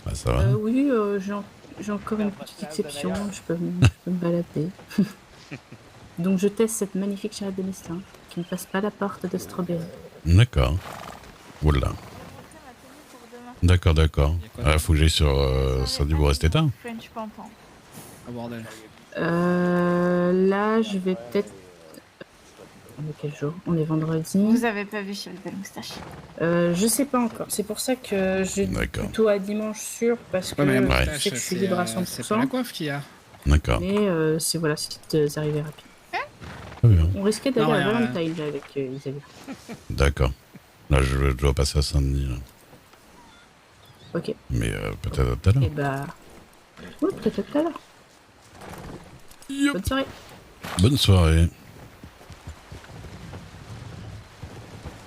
Bah ça va. Oui, j'ai encore une petite exception, je peux me balader. Donc je teste cette magnifique charrette de Michelin qui ne passe pas la porte de Strawberry. D'accord. Oula. Je vais montrer ma tenue pour demain. D'accord, d'accord. Y a quoi Ah, faut que j'aille sur J'aurai Sandy Boresteta. French Pampan. Oh bordel. Là, je vais peut-être... On est quel jour? On est vendredi. Vous avez pas vu chez le belle moustache? Je sais pas encore. C'est pour ça que j'ai dit D'accord. plutôt à dimanche sûr, parce que Ouais, mais la je moustache, sais que je suis libre à c'est pas 100%. la coiffe qu'il y a. D'accord. Mais c'est voilà, c'est petites arrivées rapides. Très bien. On risquait d'aller Non, à rien, Valentine là, avec Isabelle. D'accord. Là, je dois passer à Saint-Denis. Là. Ok. Mais peut-être tout à Et l'heure. bah... Ouais, peut-être à tout à l'heure. Yup. Bonne soirée. Bonne soirée.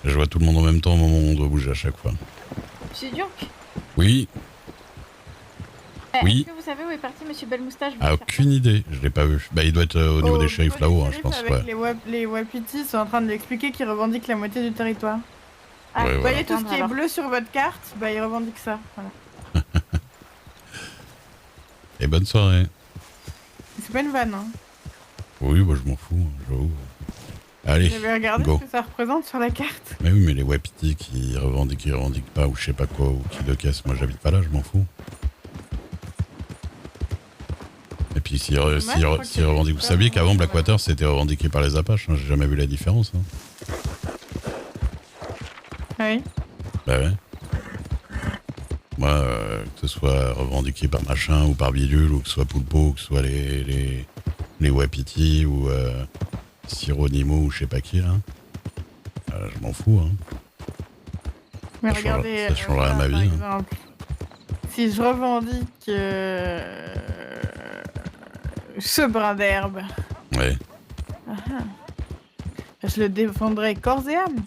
Je vois tout le monde en même temps au moment où on doit bouger à chaque fois. Monsieur Durk, Oui. Oui. est-ce que vous savez où est parti Monsieur Belle Moustache? Ah, aucune idée. Je l'ai pas vu. Bah, il doit être au niveau des shérifs là-haut, hein, je pense. Avec Ouais. les Wapitis sont en train de lui expliquer qu'ils revendiquent la moitié du territoire. Ah, Ouais, Vous voilà. voyez tout ce qui est alors. bleu sur votre carte, bah ils revendiquent ça. Voilà. Et bonne soirée. C'est pas une vanne, hein. Oui, bah, je m'en fous. J'avoue. Allez. J'avais regardé Go. ce que ça représente sur la carte. Mais oui, mais les Wapiti qui revendiquent pas, ou je sais pas quoi, ou qui le cassent, moi j'habite pas là, je m'en fous. Et puis s'ils revendiquent... Vous saviez qu'avant Blackwater c'était revendiqué par les Apaches, hein, j'ai jamais vu la différence. Hein. Ah oui. Bah ouais. Moi, que ce soit revendiqué par machin, ou par bidule, ou que ce soit Poulpo, ou que ce soit les Wapiti, ou Sironimo, ou je sais pas qui là. Je m'en fous, hein. Mais Ça change- regardez, ça changera ça, ma par vie, hein. exemple. Si je revendique ce brin d'herbe, Ouais. je le défendrai corps et âme.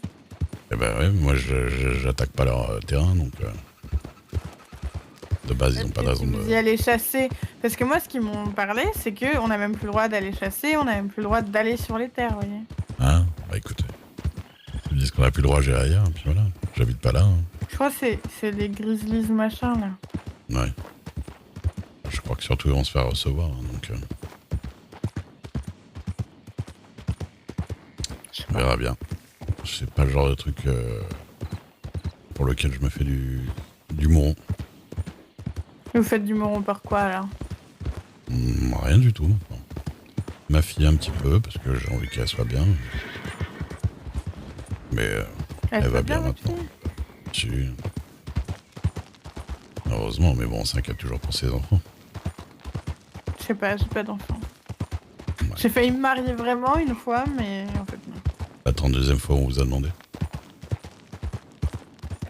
Et ben ouais, moi j'attaque pas leur terrain, donc de base ils ont pas de raison Si de... vous y allez chasser. Parce que moi, ce qu'ils m'ont parlé, c'est qu'on n'a même plus le droit d'aller chasser, on n'a même plus le droit d'aller sur les terres, vous voyez. Hein? Bah écoutez, ils me disent qu'on a plus le droit, j'ai ailleurs, et puis voilà, j'habite pas là. Hein. Je crois que c'est les grizzlies machin là. Ouais. Je crois que surtout ils vont se faire recevoir, hein, donc on verra bien. C'est pas le genre de truc pour lequel je me fais du mouron. Vous faites du moron par quoi alors? Rien du tout maintenant. Ma fille un petit peu, parce que j'ai envie qu'elle soit bien. Mais elle va bien votre maintenant. fille Si. Heureusement, mais bon, on s'inquiète toujours pour ses enfants. Je sais pas, j'ai pas d'enfant. Ouais. J'ai failli me marier vraiment une fois, mais en fait non. La 32e fois on vous a demandé.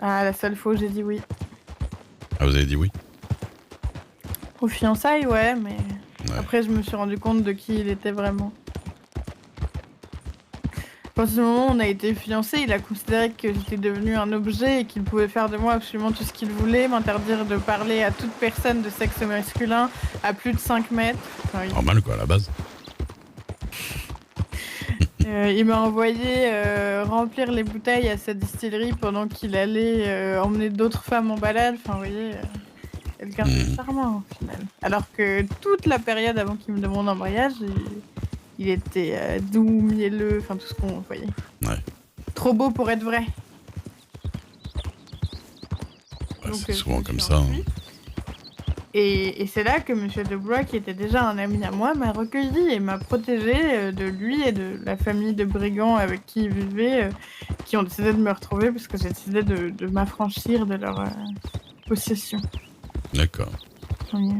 Ah, la seule fois où j'ai dit oui. Ah, vous avez dit oui? Aux fiançailles, ouais, mais Ouais. après je me suis rendu compte de qui il était vraiment. À partir du moment où on a été fiancés, il a considéré que j'étais devenue un objet et qu'il pouvait faire de moi absolument tout ce qu'il voulait, m'interdire de parler à toute personne de sexe masculin à plus de 5 mètres. Enfin, Normal quoi, à la base. il m'a envoyé remplir les bouteilles à sa distillerie pendant qu'il allait emmener d'autres femmes en balade. Enfin, vous voyez, quelqu'un de charmant au final. Alors que toute la période avant qu'il me demande en mariage, il était doux, mielleux, enfin tout ce qu'on voyait. Ouais. Trop beau pour être vrai. Ouais, Donc, c'est je souvent me comme suis ça. Hein. enfuie. Et c'est là que Monsieur Deblois, qui était déjà un ami à moi, m'a recueilli et m'a protégé de lui et de la famille de brigands avec qui il vivait, qui ont décidé de me retrouver parce que j'ai décidé de m'affranchir de leur possession. D'accord. Oui.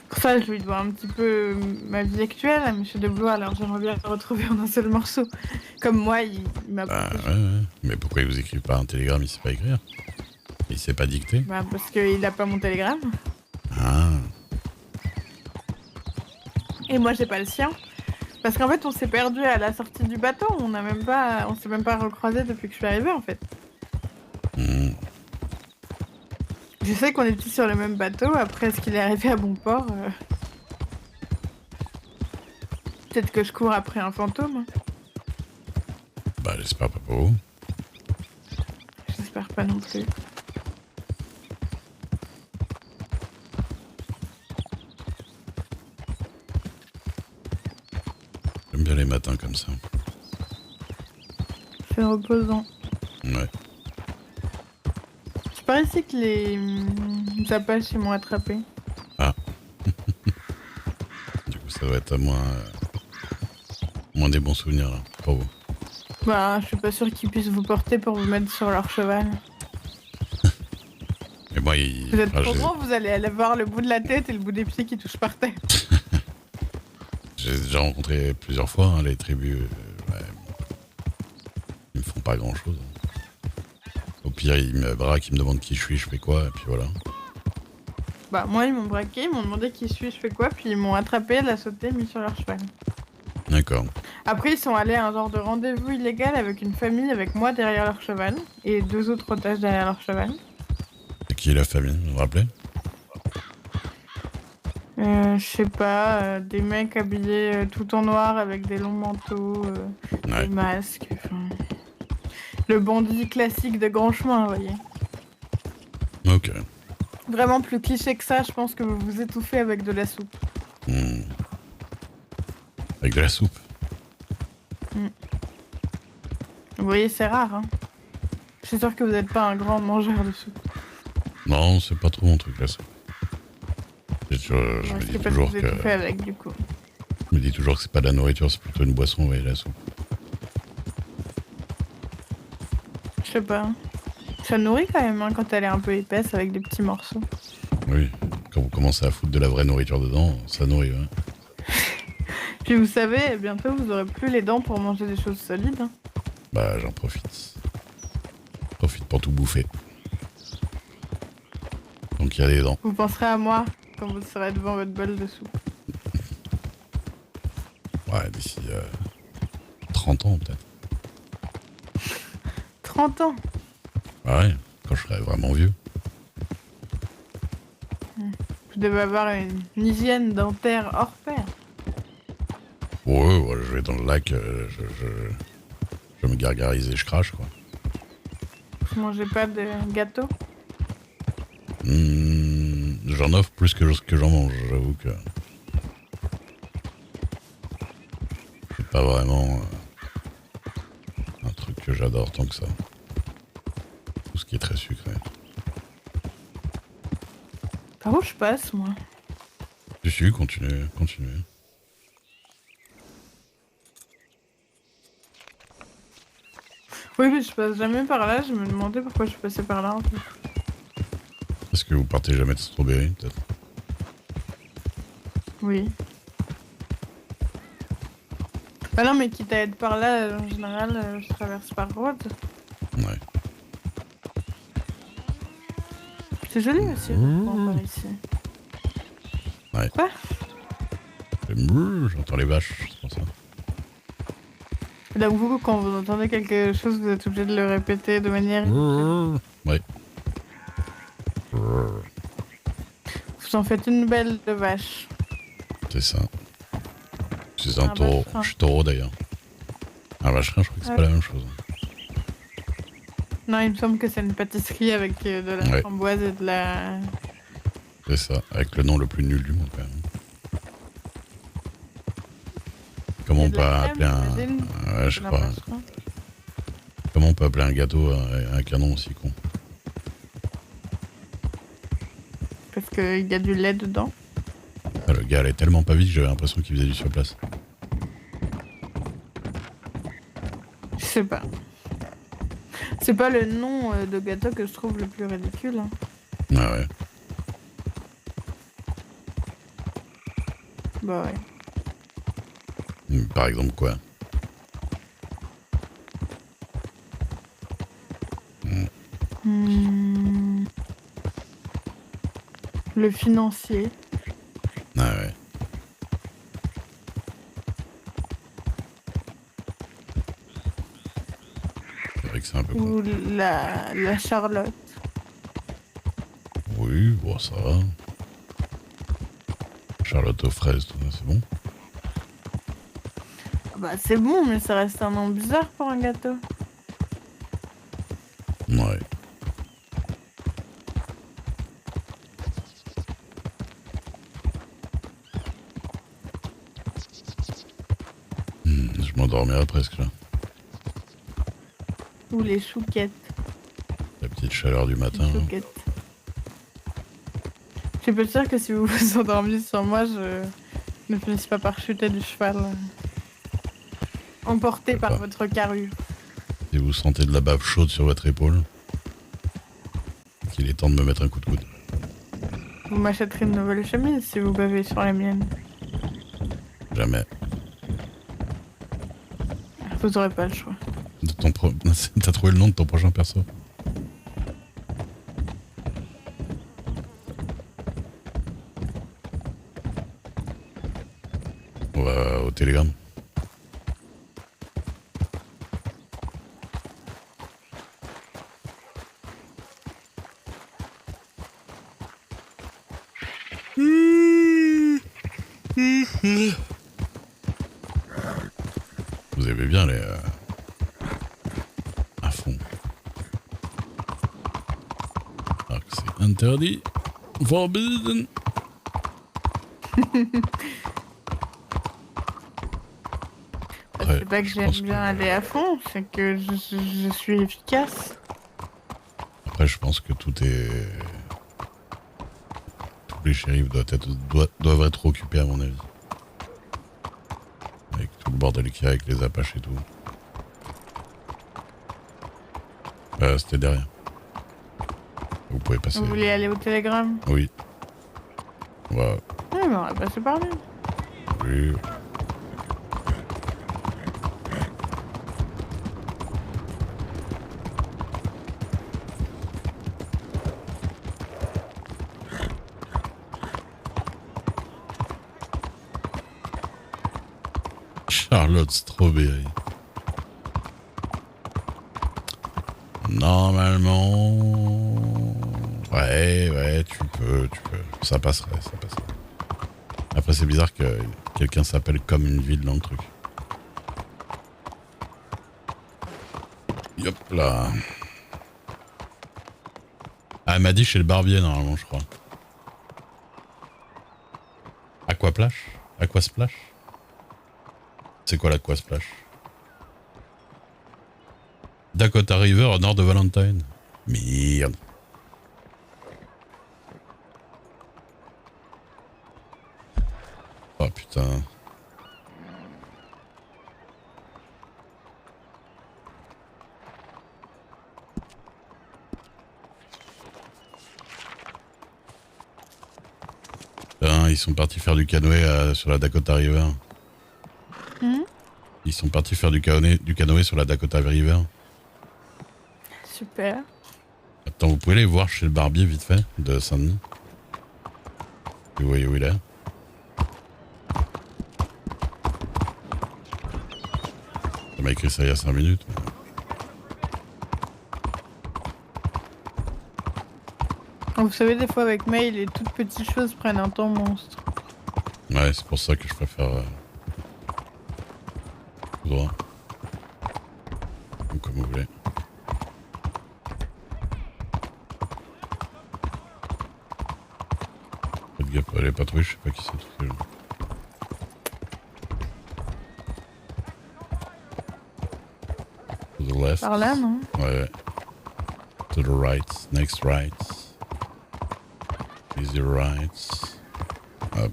Pour ça, je lui dois un petit peu ma vie actuelle à Monsieur Deblois, alors j'aimerais bien le retrouver en un seul morceau. Comme moi, il m'a Bah protégé. ouais. Mais pourquoi il vous écrit pas un télégramme, il sait pas écrire? Il sait pas dicter? Bah, parce qu'il a pas mon télégramme. Ah. Et moi, j'ai pas le sien. Parce qu'en fait, on s'est perdu à la sortie du bateau. On s'est même pas recroisé depuis que je suis arrivée, en fait. Je sais qu'on était sur le même bateau. Après, est-ce qu'il est arrivé à bon port Peut-être que je cours après un fantôme. Bah j'espère pas pour vous. J'espère pas non plus. J'aime bien les matins comme ça. C'est reposant. Ouais. C'est par ici que les Apaches ils m'ont attrapé. Du coup, ça doit être à moins des bons souvenirs là, pour vous. Bah, je suis pas sûre qu'ils puissent vous porter pour vous mettre sur leur cheval. Mais moi, Vous êtes trop grand, vous allez aller voir le bout de la tête et le bout des pieds qui touchent par terre. j'ai déjà rencontré plusieurs fois hein, les tribus. Ouais, ils me font pas grand chose. Au pire, ils me braquent, ils me demandent qui je suis, je fais quoi, et puis voilà. Bah, moi, ils m'ont braqué, ils m'ont demandé qui je suis, je fais quoi, puis ils m'ont attrapé, la sauté, mis sur leur cheval. D'accord. Après, ils sont allés à un genre de rendez-vous illégal avec une famille, avec moi derrière leur cheval, et 2 autres otages derrière leur cheval. C'est qui la famille, vous vous rappelez? Je sais pas, des mecs habillés tout en noir avec des longs manteaux, Ouais. des masques, enfin... Le bandit classique de grand chemin, vous voyez. Ok. Vraiment plus cliché que ça, je pense que vous vous étouffez avec de la soupe. Hmm. Avec de la soupe. Vous voyez, c'est rare, hein. Je suis sûre que vous n'êtes pas un grand mangeur de soupe. Non, c'est pas trop mon truc la soupe. Je me dis toujours vous que étouffez avec, du coup. je me dis toujours que c'est pas de la nourriture, c'est plutôt une boisson, vous voyez, la soupe. Je sais pas. Ça nourrit quand même, hein, quand elle est un peu épaisse avec des petits morceaux. Oui. Quand vous commencez à foutre de la vraie nourriture dedans, ça nourrit, ouais. Puis vous savez, bientôt vous aurez plus les dents pour manger des choses solides. Hein. Bah, j'en profite. Profite pour tout bouffer. Donc il y a des dents. Vous penserez à moi quand vous serez devant votre bol de soupe. Ouais, d'ici 30 ans peut-être. 30 ans. Ah ouais, quand je serai vraiment vieux. Vous devez avoir une hygiène dentaire hors pair. Ouais, je vais dans le lac, je me gargarise et je crache, quoi. Vous mangez pas de gâteau? J'en offre plus que j'en mange, j'avoue que... C'est pas vraiment un truc que j'adore tant que ça. Tout ce qui est très sucré. Par où je passe, moi? Si, continuez. Oui, mais je passe jamais par là. Je me demandais pourquoi je passais par là, en fait. Est-ce que vous partez jamais de Strawberry, peut-être? Oui. Bah non, mais quitte à être par là, en général, je traverse par road. Ouais. C'est joli aussi, par ici. Ouais. Quoi? J'entends les vaches, c'est pour ça. Donc vous, quand vous entendez quelque chose, vous êtes obligé de le répéter de manière... Ouais. Vous en faites une belle de vache. C'est ça. Je suis un Un taureau. vacherin. Je suis taureau d'ailleurs. Un vacherin, je crois que c'est Ah. pas la même chose. Non, il me semble que c'est une pâtisserie avec de la Ouais. framboise et de la... C'est ça, avec le nom le plus nul du monde quand même. Comment Et on de peut la appeler crème, un... j'imagine, Ouais, je de la crois. vacherin. Comment on peut appeler un gâteau avec un nom aussi con? Parce qu'il y a du lait dedans. Ah, le gars allait tellement pas vite que j'avais l'impression qu'il faisait du surplace. Je sais pas. C'est pas le nom de gâteau que je trouve le plus ridicule. Hein. Ah ouais. Bah ouais. Par exemple quoi? Le financier. Ah ouais. C'est vrai que c'est un peu con. Ou la Charlotte. Oui, bon ça va. Charlotte aux fraises, tout ça, c'est bon. Bah c'est bon, mais ça reste un nom bizarre pour un gâteau. Ouais. Je m'endormirai presque là. Ou les chouquettes. La petite chaleur du matin. Les chouquettes. Je peux te dire que si vous vous endormiez sur moi, je ne finisse pas par chuter du cheval. Emporté par votre carrure. Si vous sentez de la bave chaude sur votre épaule, qu'il est temps de me mettre un coup de coude. Vous m'achèterez une nouvelle chemise si vous bavez sur la mienne. Jamais. Vous aurez pas le choix. T'as trouvé le nom de ton prochain perso? On va au Telegram. Vous aimez bien les... à fond. Alors que c'est interdit. Forbidden. Après, C'est pas que je j'aime pense bien aller à fond, c'est que je suis efficace. Après, je pense que tout est... Tous les shérifs doivent être occupés, à mon avis. Avec tout le bordel qu'il y a avec les Apaches et tout. C'était derrière. Vous pouvez passer. Vous voulez aller au télégramme? Oui. On va... Oui, mais on va passer par là. Oui. Charlotte Strawberry. Normalement... Ouais, tu peux. Ça passerait. Après, c'est bizarre que quelqu'un s'appelle comme une ville dans le truc. Hop là. Ah, elle m'a dit chez le barbier, normalement, je crois. Aquasplash? Aquasplash? C'est quoi l'Aquasplash? Dakota River au nord de Valentine. Merde. Oh putain. Putain, ils sont partis faire du canoë sur la Dakota River. Ils sont partis faire du canoë sur la Dakota River. Super. Attends, vous pouvez les voir chez le barbier vite fait de Saint-Denis? Vous voyez où il est? Ça m'a écrit ça il y a 5 minutes. Vous savez, des fois avec mail, les toutes petites choses prennent un temps monstre. Ouais, c'est pour ça que je préfère... tout droit. Ou comme vous voulez. Faites gaffe, elle est pas trouvé, je sais pas qui c'est tout seul. To the left. Par là, non? Ouais. To the right. Next right. Easy right. Hop.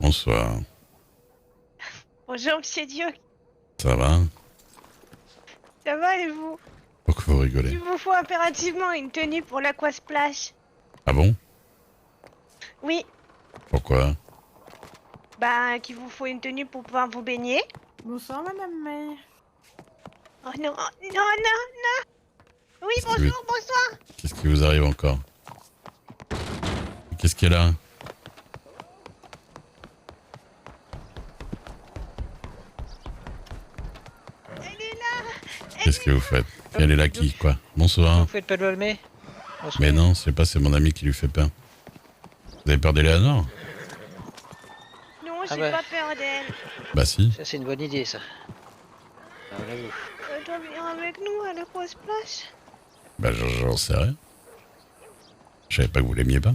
Bonsoir. Bonjour, monsieur Dieu. Ça va? Ça va et vous? Pourquoi vous rigolez? Il vous faut impérativement une tenue pour l'Aquasplash. Ah bon? Oui, Pourquoi? bah qu'il vous faut une tenue pour pouvoir vous baigner. Bonsoir, madame May. Oh non, non, non, non. Oui, Qu'est-ce que bonjour, bonsoir. Qu'est-ce qui vous arrive encore? Qu'est-ce qu'elle a? Elle est là. Qu'est-ce que vous faites? Elle est là qui, quoi? Bonsoir. Vous faites pas de l'almer? Mais non, c'est pas, c'est mon ami qui lui fait peur. Vous avez peur d'Eleanor? Non, j'ai Ah bah. pas peur d'elle. Bah si. Ça, c'est une bonne idée, ça. Ah, on l'avoue. Elle doit venir avec nous à l'Aquasplash. Bah j'en sais rien. Je savais pas que vous l'aimiez pas.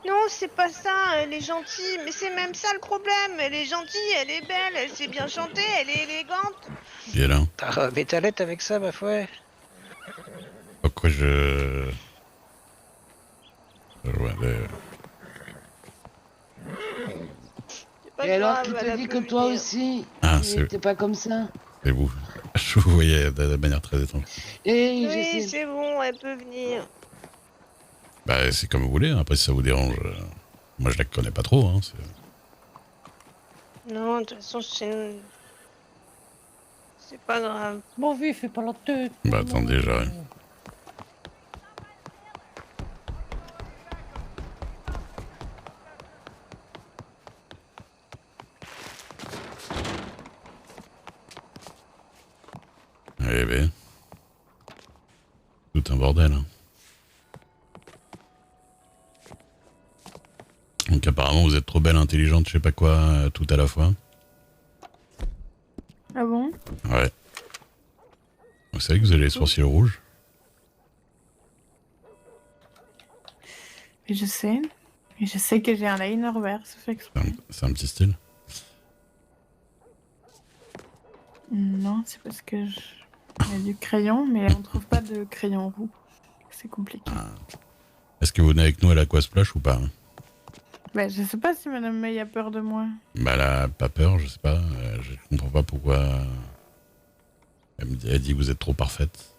Non, c'est pas ça, elle est gentille, mais c'est même ça le problème. Elle est gentille, elle est belle, elle sait bien chanter, elle est élégante. Et là, T'as des talettes avec ça, ma foi. pourquoi je... Ouais, C'est pas Et alors, grave, qui elle te a dit pu que toi venir. aussi, Ah, tu n'étais pas comme ça? c'est vous. Je vous voyais de manière très étrange. Eh, je Oui, sais. c'est bon, elle peut venir. Bah c'est comme vous voulez, hein. Après si ça vous dérange. Moi je la connais pas trop, hein. Non, de toute façon, c'est pas grave. Mon vieux, fais pas la tête. Bah attendez, j'arrive. Eh ben. Tout un bordel, hein. Donc apparemment vous êtes trop belle, intelligente, je sais pas quoi, tout à la fois. Ah bon? Ouais. Vous savez que vous avez les sourcils rouges? Et je sais. Et je sais que j'ai un liner vert, ça fait exprès. C'est un petit style. Non, c'est parce que il y a du crayon, mais on trouve pas de crayon roux. C'est compliqué. Est-ce que vous venez avec nous à l'Aquasplash ou pas? Bah, je sais pas si Madame May a peur de moi. Bah elle a pas peur, je sais pas. Je comprends pas pourquoi. Elle dit que vous êtes trop parfaite.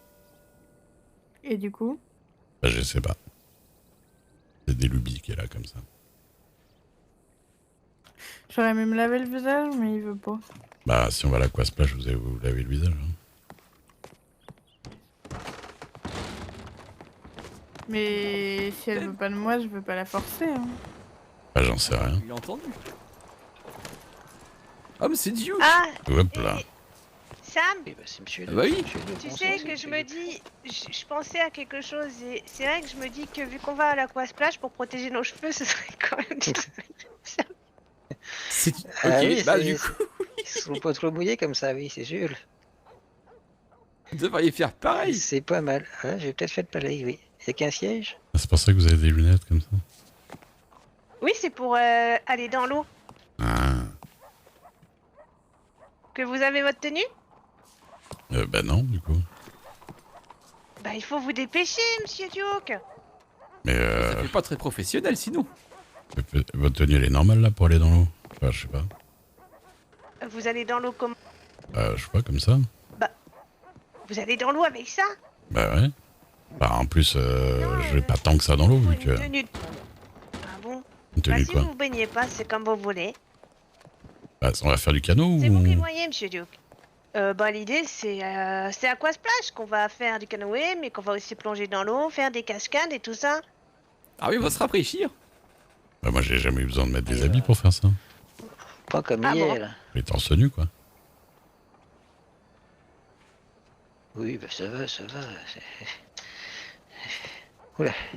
Et du coup? Bah je sais pas. C'est des lubies qu'elle a comme ça. J'aurais aimé me laver le visage, mais il veut pas. Bah si on va à l'Aquasplash, vous allez vous laver le visage. Hein. Mais si elle veut pas de moi, je veux pas la forcer. Hein. Bah j'en sais rien. Il a entendu. Ah mais c'est Duke. Ah, Hop là. et- Sam, Eh ben, c'est monsieur. Ah bah oui. Monsieur le tu conseil, sais c'est que je monsieur me le- dis, je pensais à quelque chose et c'est vrai que je me dis que vu qu'on va à l'Aquasplash pour protéger nos cheveux, ce serait quand même... C'est... Ah Ok, oui, bah c'est- du coup, Ils sont pas trop mouillés comme ça, oui, c'est sûr. vous devriez faire pareil. C'est pas mal. Ah, j'ai peut-être fait pareil, oui. Il y a qu'un siège. Ah, c'est pour ça que vous avez des lunettes comme ça. Oui, c'est pour aller dans l'eau. Ah. Que vous avez votre tenue? Bah non du coup. Bah il faut vous dépêcher, monsieur Duke. Mais Ça fait pas très professionnel sinon. votre tenue elle est normale là pour aller dans l'eau? Enfin je sais pas. Vous allez dans l'eau comment? Je sais pas comme ça. Vous allez dans l'eau avec ça? Bah ouais. Bah en plus je vais pas tant que ça dans l'eau vu que... Une tenue. Ah bon? Une Bah tenue si quoi. vous baignez pas, c'est comme vous voulez. Bah, on va faire du canot C'est vous qui ou... voyez, monsieur Duke. Bah l'idée c'est Aquasplash qu'on va faire du canoë, mais qu'on va aussi plonger dans l'eau, faire des cascades et tout ça. Ah oui, on va se rafraîchir. Bah moi j'ai jamais eu besoin de mettre des habits pour faire ça. Pas comme Ah hier, bon là. Les torse nu quoi. Oui, bah ça va, ça va.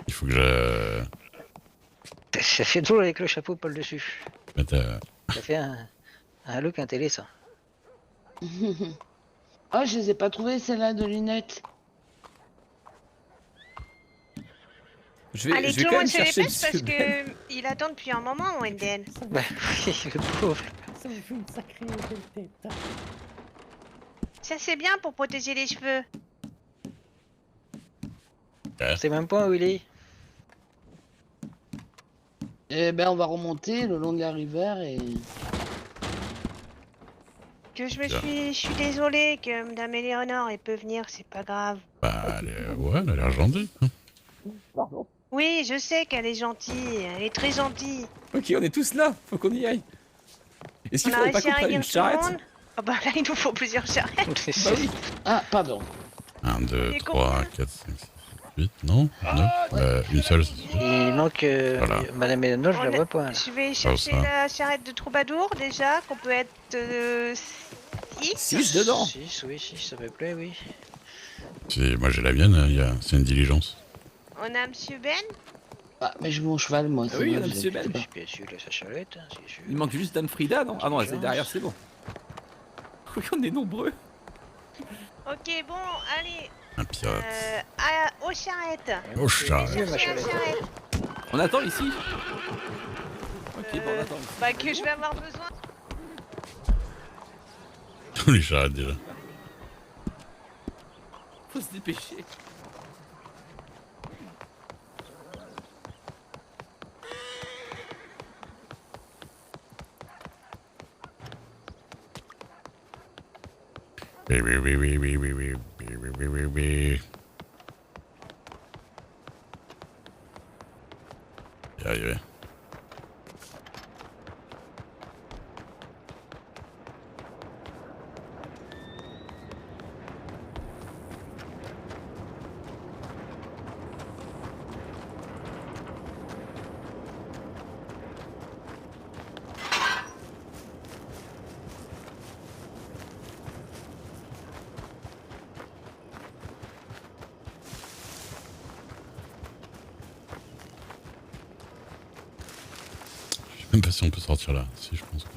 Il faut que je Ça fait drôle avec le chapeau par le dessus. mette... Ça fait un look intéressant. Oh, je les ai pas trouvées, celles-là de lunettes. Je vais, Allez, je vais tout quand le même monde se chercher dépêche parce Monsieur Ben. que il attend depuis un moment, Wenden. Bah oui, le pauvre. Ça vous fait une sacrée belle tête. Ça c'est bien pour protéger les cheveux. C'est même pas où il est. Eh ben, on va remonter le long de la rivière et... Que je me Bien. suis... Je suis désolée que Madame Éléonore elle peut venir, c'est pas grave. Bah ouais, elle a l'air gentille. Hein. Pardon. Oui, je sais qu'elle est gentille, elle est très gentille. Ok, on est tous là, faut qu'on y aille. Est-ce qu'il On a faudrait pas réussi qu'on à prenne réunir une tout le charrette? monde. Ah bah là il nous faut plusieurs charrettes. Bah oui. Ah, pardon. 1, 2, Et 3, combien 4, 5, 6, 8, non 9 Une seule, c'est suffit. Il manque Voilà. Madame Eleanor, je la On a- vois pas. Là. Je vais ça. chercher la charrette de troubadour déjà, qu'on peut être 6. 6 dedans. 6, oui, 6, ça me plaît, oui. Moi j'ai la mienne, c'est une diligence. On a Monsieur Ben. Ah, mais je veux mon cheval, moi. Ah c'est oui, bon, on a je Monsieur l'ai Ben. pas. Bien sûr, la sa charrette, hein, c'est sûr. Il manque juste Dame Frida, non? Ah non, elle est derrière, c'est bon. Oui, on est nombreux. Ok, bon, allez. Un pirate. Aux charrettes. Oh, chat. Cherchez la charrette. On attend ici. Ok, bon, on attend ici. Bah que je vais avoir besoin. Tous les charrettes déjà. Faut se dépêcher. Oui, oui, oui, oui, oui, oui, oui, oui, oui, oui, oui, oui. Y arriver. Je sais même pas si on peut sortir là. Si, je pense que.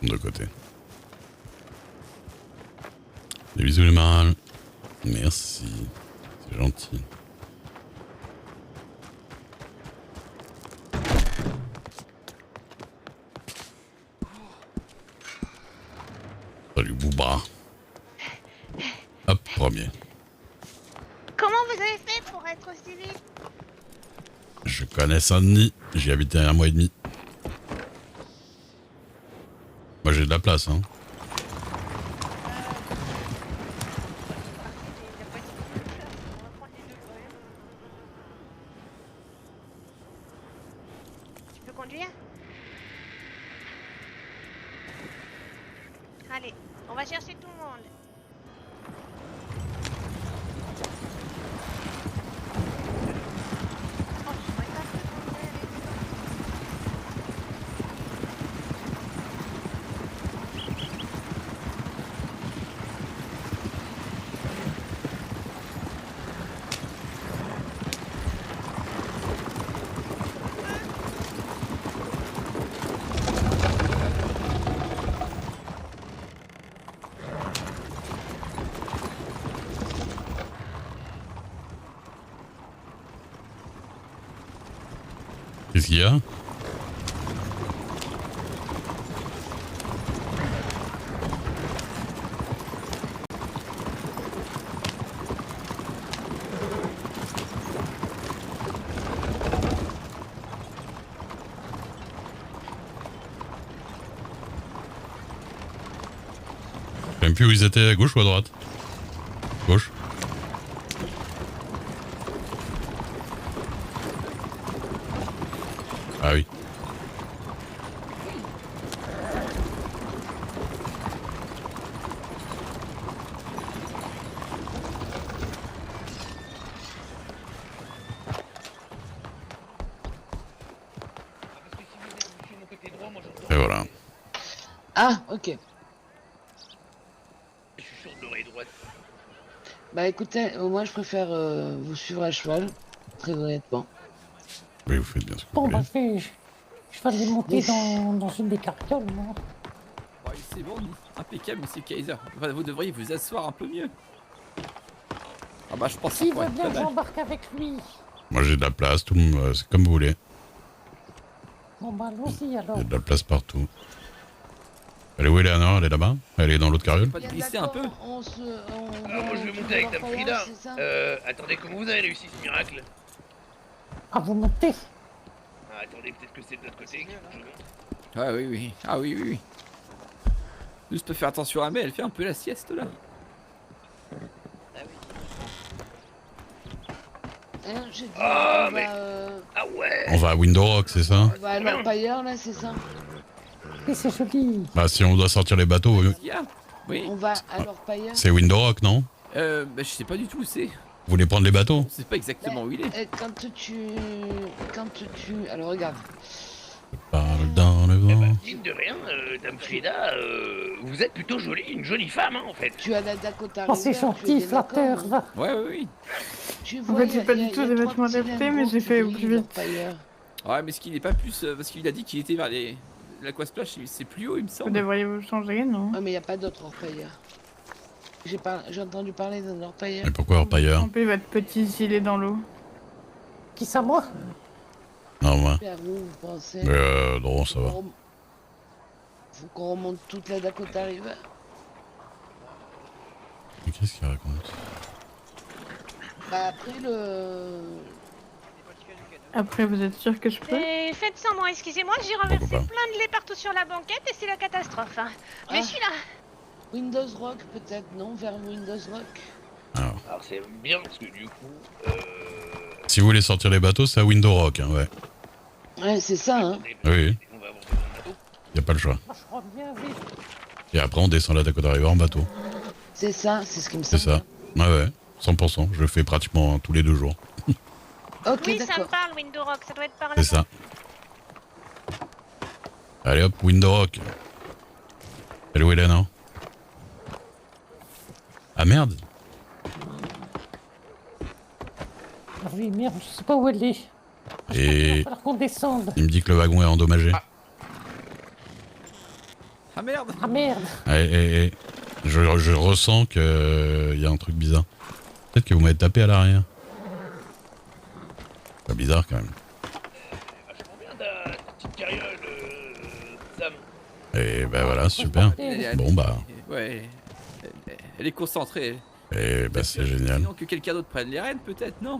De côté. Des bisous les marins. Merci. C'est gentil. Salut Booba. Hop, premier. Comment vous avez fait pour être aussi vite? Je connais Saint-Denis. J'y habitais 1 mois et demi. Moi j'ai de la place, hein. Tu peux conduire? Allez, on va chercher tout le monde. Oh, je pourrais pas te conduire avec toi. Qu'est-ce qu'il y a? Je sais même plus où ils étaient, à gauche ou à droite? Gauche. Ah oui. Et voilà. Ah, ok. Bah écoutez, moi je préfère vous suivre à cheval, très honnêtement. Oui, vous faites bien ce que vous Bon, voulez. bah, je vais aller monter Yes. dans une des carrioles, moi. Ouais, c'est bon, impeccable, monsieur Kaiser. Enfin, vous devriez vous asseoir un peu mieux. Ah bah je pense S'il que ouais, veut bien pas que mal. j'embarque avec lui. Moi j'ai de la place, tout le monde, c'est comme vous voulez. Bon, bah, allons-y Il alors. y a de la place partout. Elle est où, Eleanor? Elle est là-bas? Elle est dans l'autre carriole? Pas de glisser un peu. On se... Alors moi je vais monter avec Dame Frida. Attendez, comment vous avez réussi ce miracle? Ah, vous montez? Ah, attendez, peut-être que c'est de l'autre côté qu'il faut que je monte. Ah oui, oui. Ah oui, oui, oui. Juste peut faire attention à elle, elle fait un peu la sieste là. Hein, j'ai dit, Ah, on mais- va, Ah ouais. On va à Window Rock, c'est ça? on va à l'Empire là, c'est ça? Et c'est joli. Bah si on doit sortir les bateaux, Qu'est-ce qu'il y a? Oui. On va à l'Empire. c'est Window Rock, non? Bah je sais pas du tout où c'est. Vous voulez prendre les bateaux? On sait pas exactement où il est. Quand tu... Alors regarde. Parle dans le Eh vent. ben, mine de rien, Dame Frida, vous êtes plutôt jolie, une jolie femme, hein, en fait. Tu as la Dakota Oh, c'est River, tu es gentil, bien flatteur, d'accord, va. Ouais, ouais, oui. Tu En vois, fait, il y j'ai a- pas il y a- du tout il y a des trois vêtements petits adaptés, lingots mais j'ai qui fait au brillent, plus vite. l'Empire. Ouais, mais est-ce qu'il est pas plus. Parce qu'il a dit qu'il était vers les. L'Aquasplash, c'est plus haut, il me Vous semble. devriez vous changer, non? Ah, mais il n'y a pas d'autre orpailleur. J'ai entendu parler d'un orpailleur. Mais pourquoi Orpailleur? Trempez votre petit gilet dans l'eau. Qui ça, moi? Non, moi. Vers où vous pensez? Non, ça va. Faut qu'on remonte toute la Dakota River. Mais qu'est-ce qu'il raconte? Bah après le... Après, vous êtes sûr que je peux? Et faites sans moi, excusez-moi, j'ai renversé Pourquoi pas? plein de lait partout sur la banquette et c'est la catastrophe. Hein. Mais Ah. je suis là. Windows Rock peut-être, non? Vers Windows Rock. Alors, Alors c'est bien parce que du coup... si vous voulez sortir les bateaux, c'est à Window Rock, hein, ouais. Ouais, c'est ça, hein. Oui, on va avoir besoin de bateau. y a pas le choix. Ah, je crois bien, oui. Et après, on descend la Dakota River en bateau. C'est ça, c'est ce qui me C'est semble. ça. Ouais, ouais, 100%. Je le fais pratiquement tous les 2 jours. Ok, Oui, ça me d'accord. parle, Window Rock, ça doit être par là. C'est ça. Allez hop, Window Rock. Elle est où, Hélène? Ah merde. Ah oui, merde, je sais pas où elle est. Et Il va falloir qu'on descende. il me dit que le wagon est endommagé. Ah merde! Ah merde. Je ressens qu'il y a un truc bizarre. Peut-être que vous m'avez tapé à l'arrière. Pas bizarre quand même. Vachement bien ta petite carriole, Sam. Et ben voilà, super. Bon bah, Ouais. Elle est concentrée. et bah c'est génial. Sinon que quelqu'un d'autre prenne les rênes, peut-être, non?